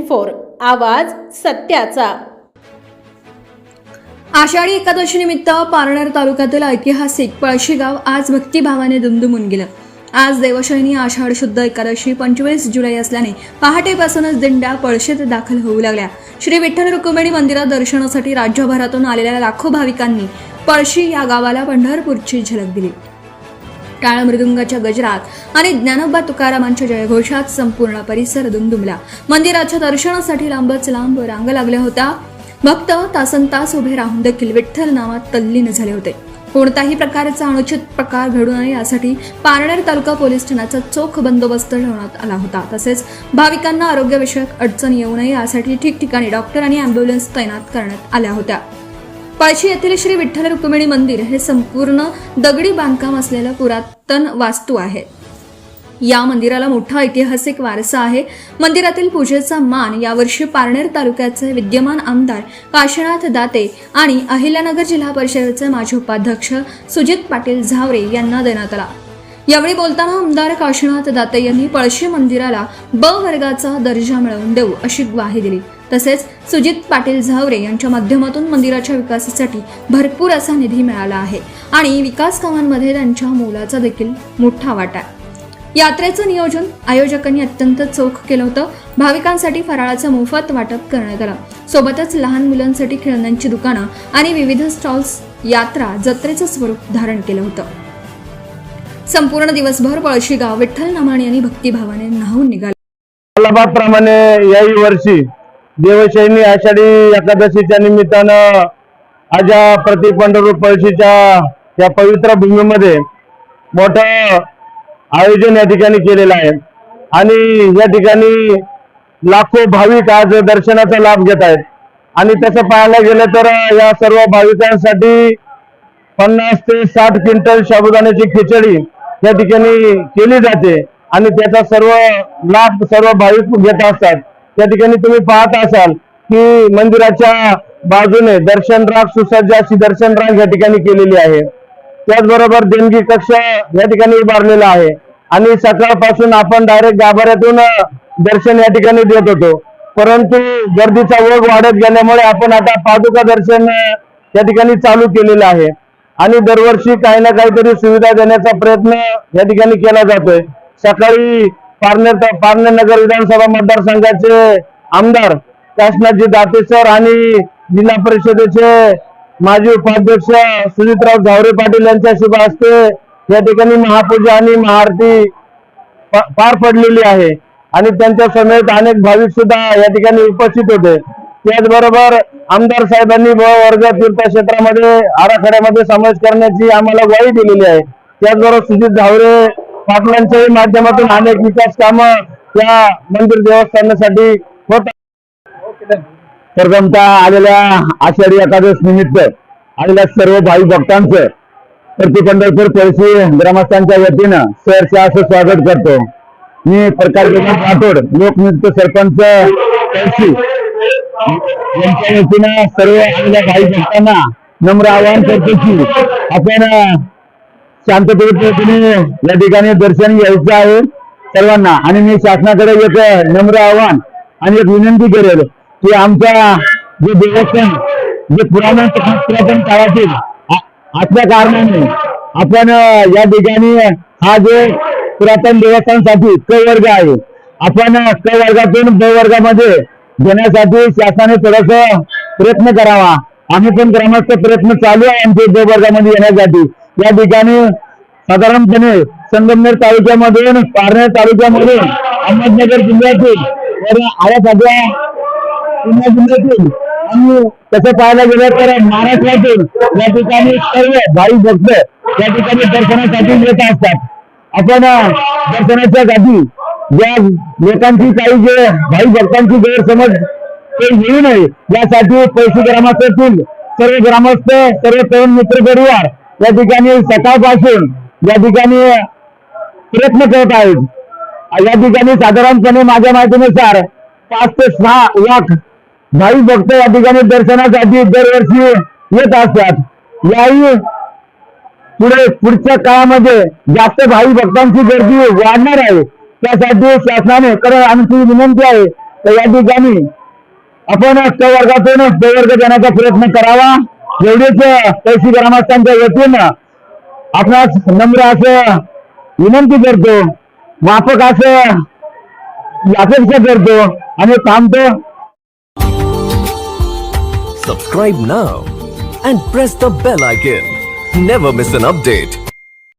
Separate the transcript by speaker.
Speaker 1: 24 आवाज सत्याचा।
Speaker 2: आषाढी एकादशी निमित्त पारनेर तालुक्यातील ऐतिहासिक पळशी गाव आज भक्तिभावाने दुमदुमून गेलं। आज देवशयनी आषाढ शुद्ध एकादशी 25 जुलै असल्याने पहाटेपासूनच दिंड्या पळशीत दाखल होऊ लागल्या। श्री विठ्ठल रुक्मिणी मंदिरात दर्शनासाठी राज्यभरातून आलेल्या लाखो भाविकांनी पळशी या गावाला पंढरपूरची झलक दिली। टाळ मृदुंगाच्या गजरात आणि ज्ञानोबा तुकारामांच्या जयघोषात संपूर्ण परिसर दुमदुमला। मंदिराच्या दर्शनासाठी लांबच लांब रांग लागल्या होत्या। भक्त तासनतास उभे राहून देखील विठ्ठल नामात तल्लीन झाले होते। कोणत्याही प्रकारचा अनुचित प्रकार घडू नये यासाठी पारनेर तालुका पोलीस ठाण्याचा चोख बंदोबस्त ठेवण्यात आला होता। तसेच भाविकांना आरोग्यविषयक अडचण येऊ नये यासाठी ठिकठिकाणी डॉक्टर आणि अँब्युलन्स तैनात करण्यात आल्या होत्या। पळशी येथील श्री विठ्ठल रुक्मिणी मंदिर हे संपूर्ण दगडी बांधकाम असलेलं पुरातन वास्तू आहे। या मंदिराला मोठा ऐतिहासिक वारसा आहे। मंदिरातील पूजेचा मान यावर्षी पारनेर तालुक्याचे विद्यमान आमदार काशीनाथ दाते आणि अहिल्यानगर जिल्हा परिषदेचे माजी उपाध्यक्ष सुजित पाटील झावरे यांना देण्यात आला। यावेळी बोलताना आमदार काशीनाथ दाते यांनी पळशी मंदिराला ब वर्गाचा दर्जा मिळवून देऊ अशी ग्वाही दिली। तसेच सुजित पाटील झावरे यांच्या माध्यमातून मंदिराच्या विकासासाठी भरपूर असा निधी मिळाला आहे आणि विकास कामांमध्ये त्यांच्या मोलाचा देखील मोठा वाटा आहे। यात्रेचं नियोजन आयोजकांनी अत्यंत चोख केलं होतं। भाविकांसाठी फराळाचं मोफत वाटप करण्यात आलं। सोबतच लहान मुलांसाठी खेळण्यांची दुकानं आणि विविध स्टॉल्स यात्रा जत्रेचं स्वरूप धारण केलं होतं। संपूर्ण दिवसभर पळशी गाव विठ्ठल नामाने आणि भक्तिभावाने न्हावून निघाले।
Speaker 3: प्रमाणे याही वर्षी देवशयनी आषाढी एकादशीच्या निमित्तानं आज प्रति पंढरपूर पळशीच्या या पवित्र भूमीमध्ये मोठं आयोजन या ठिकाणी केलेलं आहे आणि या ठिकाणी लाखो भाविक आज दर्शनाचा लाभ घेत आहेत। आणि तसं पाहायला गेलं तर या सर्व भाविकांसाठी 50 ते 60 क्विंटल साबुदाण्याची खिचडी या ठिकाणी केली जाते आणि त्याचा सर्व लाभ सर्व भाविक घेत असतात। त्या ठिकाणी तुम्ही पाहत असाल की मंदिराच्या बाजूने दर्शन रांग सुसज्ज अशी दर्शन रांग या ठिकाणी केलेली आहे। त्याचबरोबर देणगी कक्ष या ठिकाणी उभारलेला आहे आणि सकाळपासून आपण डायरेक्ट गाभाऱ्यातून दर्शन या ठिकाणी देत होतो, परंतु गर्दीचा ओघ वाढत गेल्यामुळे आपण आता पादुका दर्शन या ठिकाणी चालू केलेलं आहे आणि दरवर्षी काही ना काहीतरी सुविधा देण्याचा प्रयत्न या ठिकाणी केला जातोय। सकाळी पारनेर नगर विधानसभा मतदारसंघाचे आमदार काशीनाथजी दाते सर आणि जिल्हा परिषदेचे माजी उपाध्यक्ष सुजितराव झावरे पाटील यांच्या शुभ हस्ते या ठिकाणी महापूजा आणि महाआरती पार पडलेली आहे आणि त्यांच्या समेत अनेक भाविक सुद्धा या ठिकाणी उपस्थित होते। त्याचबरोबर आमदार साहेबांनी ब वर्ग तीर्थक्षेत्रामध्ये आराखड्यामध्ये समावेश करण्याची आम्हाला ग्वाही दिलेली आहे। त्याचबरोबर सुजित झावरे पाटलांच्याही माध्यमातून अनेक विकास कामं या मंदिर देवस्थानासाठी होत। प्रथमतः आलेल्या आषाढी एकादशी निमित्त आलेल्या सर्व भाई भक्तांचं प्रति पंढरपूर पळशी ग्रामस्थांच्या वतीनं सहर्ष असं स्वागत करतो। मी प्रकाश राठोड लोकनियुक्त सरपंच पळशी यांच्या वतीनं सर्व आलेल्या भाई भक्तांना नम्र आवाहन करतो की आपण शांततेने या ठिकाणी दर्शन घ्यायचं आहे सर्वांना। आणि मी शासनाकडे एक नम्र आवाहन आणि एक विनंती करेल की आमच्या जे देवस्थान जे पुरातन काळातील असल्या कारणाने आपण या ठिकाणी हा जो पुरातन देवस्थानासाठी क वर्ग आहे, आपण क वर्गातून ब वर्गामध्ये घेण्यासाठी शासनाने थोडस प्रयत्न करावा। आम्ही पण ग्रामस्थ प्रयत्न चालू आहे आमचे ब वर्गामध्ये येण्यासाठी। या ठिकाणी साधारणपणे संगमनेर तालुक्यामधून पारनेर तालुक्यामधून अहमदनगर जिल्ह्यातील आया सगळ्या पुणे जिल्ह्यातील आणि तसं पाहायला गेलं तर महाराष्ट्रातील या ठिकाणी सर्व भाई भक्त या ठिकाणी दर्शनासाठी येत असतात। आपण दर्शनाच्या साठी ज्या लोकांची काही जे भाई भक्तांची गैरसमज ते येऊ नये यासाठी पळशी ग्रामस्थातील सर्व ग्रामस्थ सर्व तरुण मित्र परिवार या ठिकाणी सकाळपासून या ठिकाणी प्रयत्न करत आहेत। या ठिकाणी साधारणपणे माझ्या माहितीनुसार 5 ते 6 लाख भाई भक्त या ठिकाणी दर्शनासाठी दरवर्षी येत असतात। याही पुढच्या काळामध्ये जास्त भाई भक्तांची गर्दी वाढणार आहे। त्यासाठी शासनाने आमची विनंती आहे तर या ठिकाणी आपण क वर्गातून ब वर्ग देण्याचा प्रयत्न करावा, एवढीच तळशी ग्रामस्थांच्या वतीनं आपणास नम्र असं विनंती करतो, माफक असं अपेक्षा करतो आणि थांबतो.
Speaker 4: Subscribe now and press the bell icon. Never miss an update.